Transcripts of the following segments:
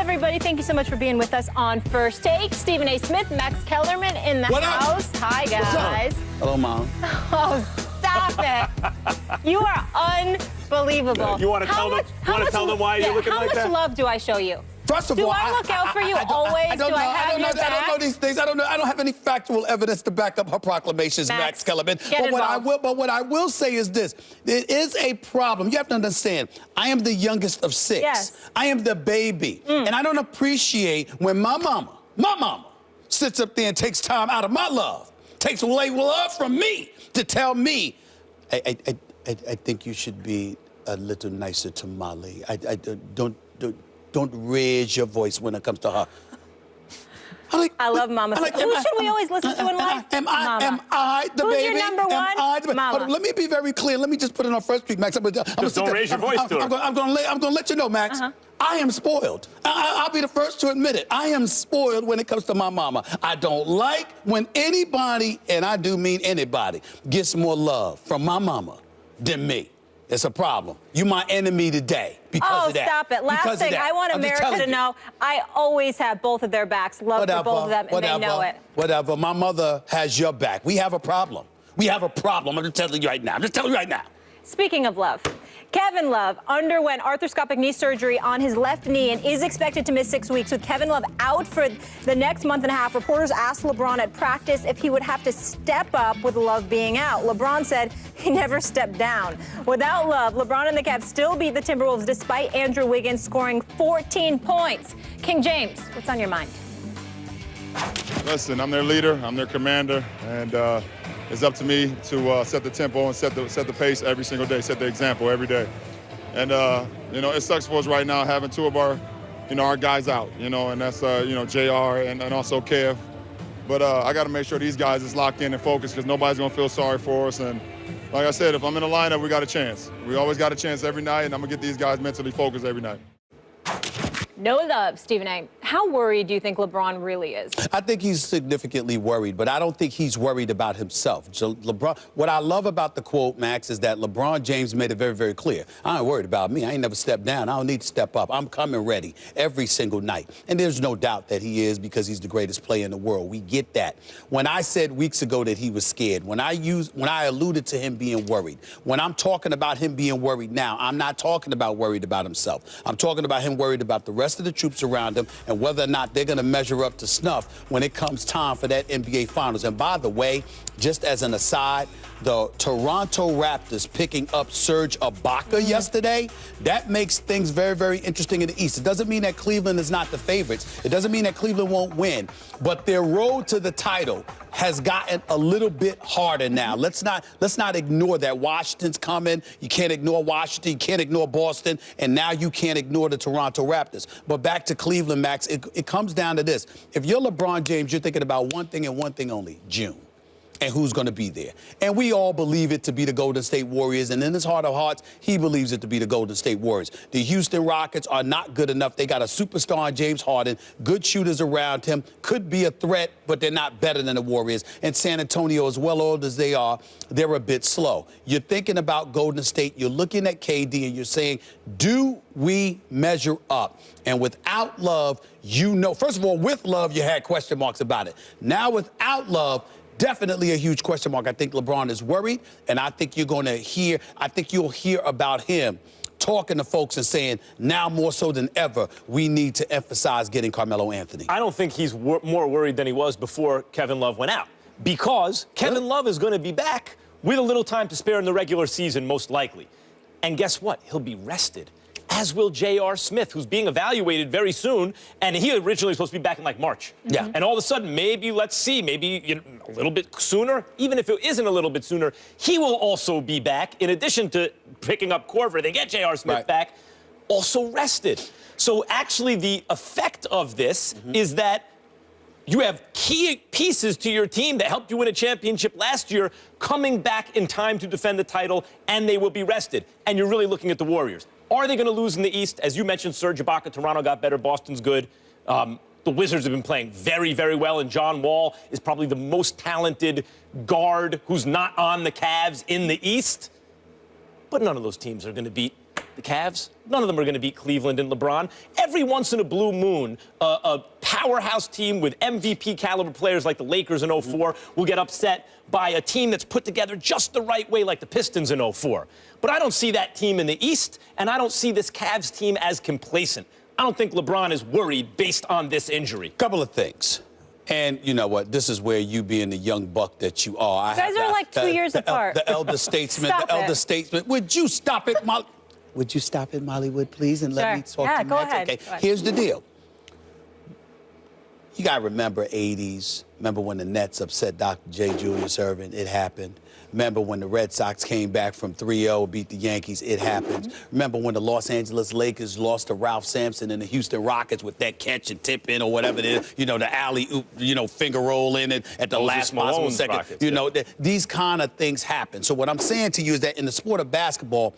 everybody? Thank you so much for being with us on First Take. Stephen A. Smith, Max Kellerman in the house. Hi, guys. Hello, Mom. Oh, stop it. You are unbelievable. You want to tell them why you're looking like that? How much love do I show you? First of all, do I look out for you always? I don't know. I don't know these things. I don't know. I don't have any factual evidence to back up her proclamations, Max Kellerman. But what I will say is this: it is a problem. You have to understand. I am the youngest of 6. Yes. I am the baby, and I don't appreciate when my mama, sits up there and takes time out of my love, takes away love from me to tell me, I think you should be a little nicer to Molly. Don't raise your voice when it comes to her. I love Mama. Who should we always listen to in life? Am I the Who's baby? Your number one? Mama. Hold on, let me be very clear. Let me just put it on First Street, Max. Just don't raise your voice to her. I'm going to let you know, Max. I am spoiled. I'll be the first to admit it. I am spoiled when it comes to my mama. I don't like when anybody, and I do mean anybody, gets more love from my mama than me. It's a problem. You my enemy today because of that. Oh, stop it. Last thing, I want America to know, I always have both of their backs. Love for both of them, and they know it. Whatever. My mother has your back. We have a problem. We have a problem. I'm just telling you right now. Speaking of love, Kevin Love underwent arthroscopic knee surgery on his left knee and is expected to miss 6 weeks. With Kevin Love out for the next month and a half, reporters asked LeBron at practice if he would have to step up with Love being out. LeBron said he never stepped down. Without Love, LeBron and the Cavs still beat the Timberwolves despite Andrew Wiggins scoring 14 points. King James, what's on your mind? Listen, I'm their leader, I'm their commander, and it's up to me to set the tempo and set the pace every single day, set the example every day. And it sucks for us right now having 2 of our, our guys out, and that's JR and also Kev. But I got to make sure these guys is locked in and focused because nobody's gonna feel sorry for us. And like I said, if I'm in the lineup, we got a chance. We always got a chance every night, and I'm gonna get these guys mentally focused every night. No love, Stephen A. How worried do you think LeBron really is? I think he's significantly worried, but I don't think he's worried about himself. So LeBron, what I love about the quote, Max, is that LeBron James made it very, very clear. I ain't worried about me. I ain't never stepped down. I don't need to step up. I'm coming ready every single night. And there's no doubt that he is because he's the greatest player in the world. We get that. When I said weeks ago that he was scared, when I alluded to him being worried, when I'm talking about him being worried now, I'm not talking about worried about himself. I'm talking about him worried about the rest of the troops around him and whether or not they're going to measure up to snuff when it comes time for that NBA Finals. And by the way, just as an aside, the Toronto Raptors picking up Serge Ibaka yesterday, that makes things very, very interesting in the East. It doesn't mean that Cleveland is not the favorites. It doesn't mean that Cleveland won't win. But their road to the title has gotten a little bit harder now. Let's not ignore that. Washington's coming. You can't ignore Washington. You can't ignore Boston. And now you can't ignore the Toronto Raptors. But back to Cleveland, Max, it comes down to this. If you're LeBron James, you're thinking about one thing and one thing only, June. And who's going to be there. And we all believe it to be the Golden State Warriors. And in his heart of hearts, he believes it to be the Golden State Warriors. The Houston Rockets are not good enough. They got a superstar in James Harden, good shooters around him, could be a threat, but they're not better than the Warriors. And San Antonio, as well old as they are, they're a bit slow. You're thinking about Golden State. You're looking at KD and you're saying, do we measure up? And without Love, first of all, with Love, you had question marks about it. Now without Love, definitely a huge question mark. I think LeBron is worried, and I think you'll hear about him talking to folks and saying, now more so than ever, we need to emphasize getting Carmelo Anthony. I don't think he's more worried than he was before Kevin Love went out, because Kevin Love is going to be back with a little time to spare in the regular season, most likely. And guess what? He'll be rested, as will J.R. Smith, who's being evaluated very soon, and he originally was supposed to be back in like March. Yeah. And all of a sudden, maybe, let's see, maybe a little bit sooner, even if it isn't a little bit sooner, he will also be back, in addition to picking up Korver. They get J.R. Smith back, also rested. So actually, the effect of this is that you have key pieces to your team that helped you win a championship last year coming back in time to defend the title, and they will be rested. And you're really looking at the Warriors. Are they going to lose in the East? As you mentioned, Serge Ibaka, Toronto got better, Boston's good. The Wizards have been playing very, very well, and John Wall is probably the most talented guard who's not on the Cavs in the East. But none of those teams are going to beat The Cavs, none of them are going to beat Cleveland and LeBron. Every once in a blue moon, a powerhouse team with MVP caliber players like the Lakers in 04 will get upset by a team that's put together just the right way like the Pistons in 04. But I don't see that team in the East, and I don't see this Cavs team as complacent. I don't think LeBron is worried based on this injury. Couple of things. And you know what? This is where you being the young buck that you are. You guys are like 2 years apart. The elder statesman, Stop the elder it. statesman. Would you stop it, Molly? Would you stop it, Mollywood, please, and let me talk Yeah, to go Max? ahead. Okay, Go ahead. here's the deal. You got to remember 80s. Remember when the Nets upset Dr. J. Julius Erving? It happened. Remember when the Red Sox came back from 3-0, beat the Yankees? It happened. Remember when the Los Angeles Lakers lost to Ralph Sampson and the Houston Rockets with that catch and tip in or whatever it is, you know, the alley-oop, you know, finger roll in it at the last possible Malone's second. Rockets, you know, these kind of things happen. So what I'm saying to you is that in the sport of basketball,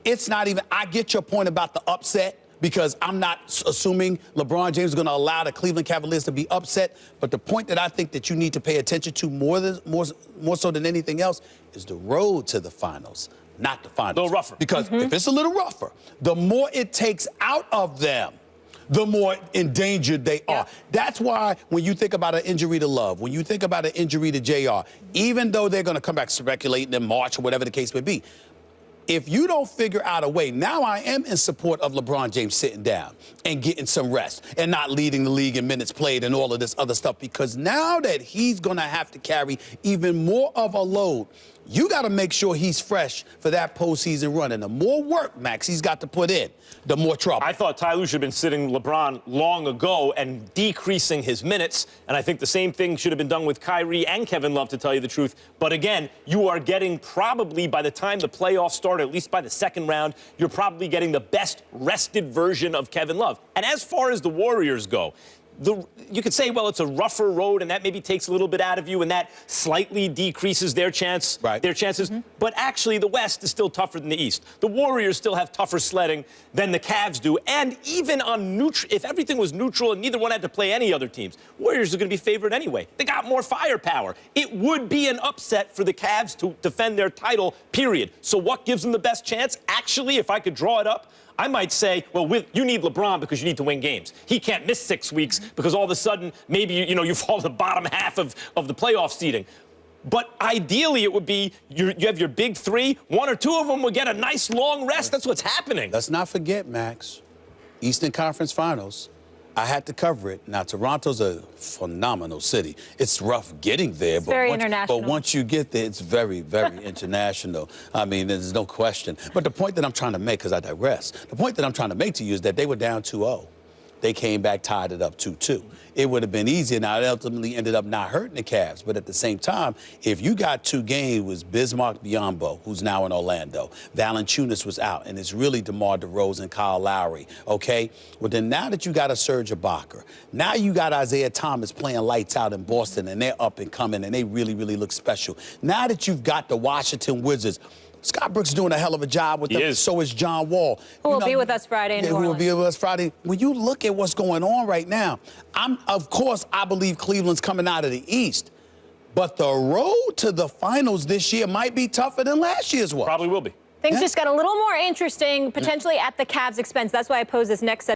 it's not even, I get your point about the upset, because I'm not assuming LeBron James is going to allow the Cleveland Cavaliers to be upset. But the point that I think that you need to pay attention to more so than anything else is the road to the finals, not the finals. A little rougher. Because if it's a little rougher, the more it takes out of them, the more endangered they are. That's why when you think about an injury to Love, when you think about an injury to JR, even though they're going to come back speculating in March or whatever the case may be, if you don't figure out a way, now I am in support of LeBron James sitting down and getting some rest and not leading the league in minutes played and all of this other stuff, because now that he's going to have to carry even more of a load, you got to make sure he's fresh for that postseason run. And the more work, Max, he's got to put in, the more trouble. I thought Ty Lue should have been sitting LeBron long ago and decreasing his minutes. And I think the same thing should have been done with Kyrie and Kevin Love, to tell you the truth. But again, you are getting probably by the time the playoffs start, at least by the second round, you're probably getting the best rested version of Kevin Love. And as far as the Warriors go, you could say, well, it's a rougher road, and that maybe takes a little bit out of you, and that slightly decreases their chances. But actually, the West is still tougher than the East. The Warriors still have tougher sledding than the Cavs do. And even on neutral, if everything was neutral and neither one had to play any other teams, Warriors are going to be favored anyway. They got more firepower. It would be an upset for the Cavs to defend their title, period. So what gives them the best chance? Actually, if I could draw it up, I might say, well, you need LeBron because you need to win games. He can't miss 6 weeks because all of a sudden maybe you fall to the bottom half of the playoff seeding. But ideally, it would be you have your big three. 1 or 2 of them will get a nice long rest. That's what's happening. Let's not forget, Max, Eastern Conference Finals. I had to cover it. Now, Toronto's a phenomenal city. It's rough getting there, It's very international. But once you get there, it's very, very international. I mean, there's no question. But the point that I'm trying to make, because I digress, the point that I'm trying to make to you is that they were down 2-0. They came back, tied it up 2-2. It would have been easier. Now, it ultimately ended up not hurting the Cavs. But at the same time, if you got 2 games, it was Bismarck Biyombo, who's now in Orlando. Valanciunas was out, and it's really DeMar DeRozan, Kyle Lowry, okay? Well, then now that you got a Serge Ibaka, now you got Isaiah Thomas playing lights out in Boston, and they're up and coming, and they really, really look special. Now that you've got the Washington Wizards, Scott Brooks doing a hell of a job with them. So is John Wall. Who will be with us Friday in New Orleans. Who will be with us Friday. When you look at what's going on right now, of course, I believe Cleveland's coming out of the East. But the road to the finals this year might be tougher than last year's was. Probably will be. Things just got a little more interesting, potentially at the Cavs' expense. That's why I posed this next set.